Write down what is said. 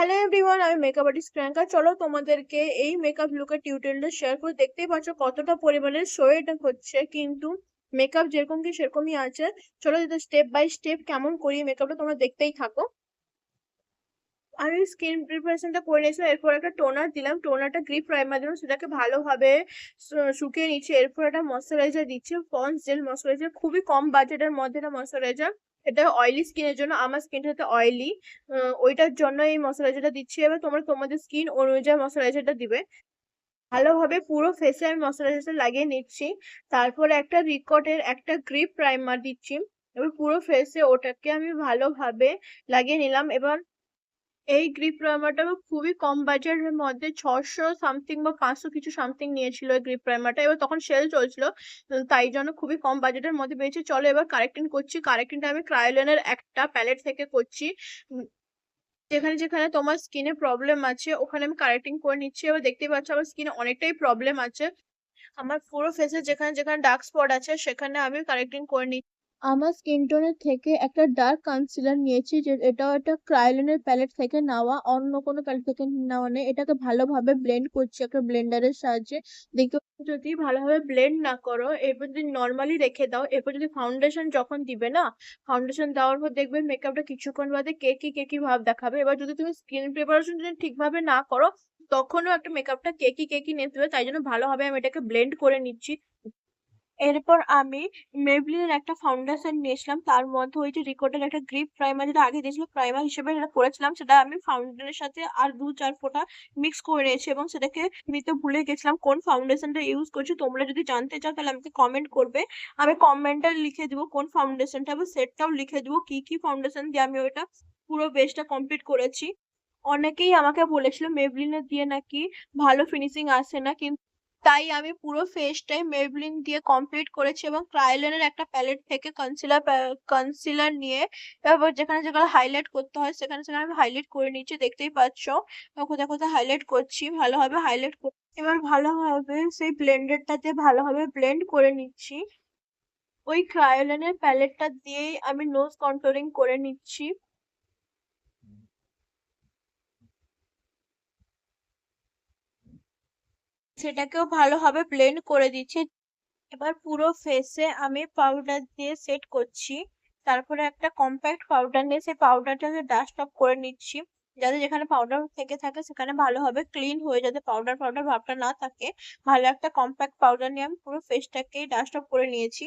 Hello everyone, আমি makeup artist Priyanka. চলো তোমাদেরকে এই মেকআপ লুকের টিউটোরিয়ালটা শেয়ার করে। দেখতেই পাচ্ছ কতটা পরিমাণে শো এটা হচ্ছে, কিন্তু মেকআপ যেরকম কি সেরকমই আছে। চলো যদি স্টেপ বাই স্টেপ কেমন করি মেকআপটা তোমরা দেখতেই থাকো। আমি স্কিন প্রিপারেশনটা করে নিয়েছিলাম, এরপর একটা টোনার দিলাম, টোনারটা গ্রিপ প্রাইমার দিলাম, সেটাকে ভালোভাবে শুকিয়ে নিচ্ছি। এরপর একটা ময়শ্চারাইজার দিচ্ছি, পন্ডস জেল ময়শ্চারাইজার, খুবই কম বাজেটের মধ্যে একটা ময়শ্চারাইজার। এটা অয়েলি স্কিনের জন্য, আমার স্কিনটা অয়েলি, ওইটার জন্য এই ময়শ্চারাইজারটা দিচ্ছি। এবার তোমরা তোমাদের স্কিন অনুযায়ী ময়শ্চারাইজারটা দিবে। ভালোভাবে পুরো ফেসে আমি ময়শ্চারাইজার লাগিয়ে নিচ্ছি। তারপরে একটা রিকটের একটা গ্রিপ প্রাইমার দিচ্ছি। এবার পুরো ফেসে ওটাকে আমি ভালোভাবে লাগিয়ে নিলাম। এবার এই গ্রিপ প্রাইমারটা খুবই কম বাজেটের মধ্যে 600 সামথিং বা 500 কিছু সামথিং নিয়েছিল এই গ্রিপ প্রাইমারটা। এবার তখন সেল চলছিল, তাই জন্য খুবই কম বাজেটের মধ্যে পেয়েছি। চলো এবার কারেক্টিং করছি। কারেক্টিংটা আমি ক্রায়োলিনের একটা প্যালেট থেকে করছি। যেখানে যেখানে তোমার স্কিনে প্রবলেম আছে ওখানে আমি কারেক্টিং করে নিচ্ছি। এবার দেখতেই পাচ্ছ আমার স্কিনে অনেকটাই প্রবলেম আছে। আমার পুরো ফেসে যেখানে যেখানে ডার্ক স্পট আছে সেখানে আমি কারেক্টিং করে নিচ্ছি। আমার স্কিন টোনের থেকে একটা ডার্ক কনসিলার নিয়েছি, যে এটাও একটা ক্রায়োলিনের প্যালেট থেকে নেওয়া, অন্য কোনো প্যালেট থেকে নেওয়া নেই। এটাকে ভালোভাবে ব্লেন্ড করছি একটা ব্লেন্ডারের সাহায্যে। দেখতে যদি ভালোভাবে ব্লেন্ড না করো, এরপর যদি নর্মালি রেখে দাও, এরপর যদি ফাউন্ডেশন যখন দিবে না, ফাউন্ডেশন দেওয়ার পর দেখবে মেকআপটা কিছুক্ষণ বাদে কেকি ভাব দেখাবে। এবার যদি তুমি স্কিন প্রিপারেশন যদি ঠিকভাবে না করো, তখনও একটা মেকআপটা কেকি নিতে, তাই জন্য ভালোভাবে আমি এটাকে ব্লেন্ড করে নিচ্ছি। এরপর আমি মেবলিনের একটা ফাউন্ডেশন নিয়েছিলাম, তার মধ্যে ওই যে রিকোটের একটা গ্রিপ প্রাইমার যেটা আগে দিয়েছিল প্রাইমার হিসেবে যেটা করেছিলাম, সেটা আমি ফাউন্ডেশনের সাথে আর 2-4 ফোঁটা মিক্স করে নিয়েছি এবং সেটাকে নিতে ভুলে গেছিলাম কোন ফাউন্ডেশনটা ইউজ করছি। তোমরা যদি জানতে চাও তাহলে আমাকে কমেন্ট করবে, আমি কমেন্টে লিখে দিব কোন ফাউন্ডেশনটা, এবং সেটটাও লিখে দিব কি কি ফাউন্ডেশন দিয়ে আমি ওটা পুরো বেসটা কমপ্লিট করেছি। অনেকেই আমাকে বলেছিল মেবলিনের দিয়ে নাকি ভালো ফিনিশিং আসে না, কিন্তু তাই আমি পুরো ফেসটাই মেবলিন দিয়ে কমপ্লিট করেছি এবং ক্রায়োলিনের একটা প্যালেট থেকে কনসিলার নিয়ে তারপর যেখানে যেখানে হাইলাইট করতে হয় সেখানে সেখানে আমি হাইলাইট করে নিচ্ছি। দেখতেই পাচ্ছ কোথায় কোথায় হাইলাইট করছি, ভালোভাবে হাইলাইট কর। এবার ভালোভাবে সেই ব্লেন্ডারটাতে ভালোভাবে ব্লেন্ড করে নিচ্ছি। ওই ক্রায়োলিনের প্যালেটটা দিয়েই আমি নোজ কন্টুরিং করে নিচ্ছি। সেটাকেও ভালোভাবে ব্লেন্ড করে দিচ্ছি। এবার পুরো ফেসে আমি পাউডার দিয়ে সেট করছি। তারপরে একটা কম্প্যাক্ট পাউডার নিয়ে সেই পাউডারটাকে ডাস্ট অফ করে নিচ্ছি, যাতে যেখানে পাউডার থেকে থাকে সেখানে ভালোভাবে ক্লিন হয়ে, যাতে পাউডার পাউডার ভাবটা না থাকে। ভালো একটা কম্প্যাক্ট পাউডার নিয়ে আমি পুরো ফেসটাকেই ডাস্ট অফ করে নিয়েছি।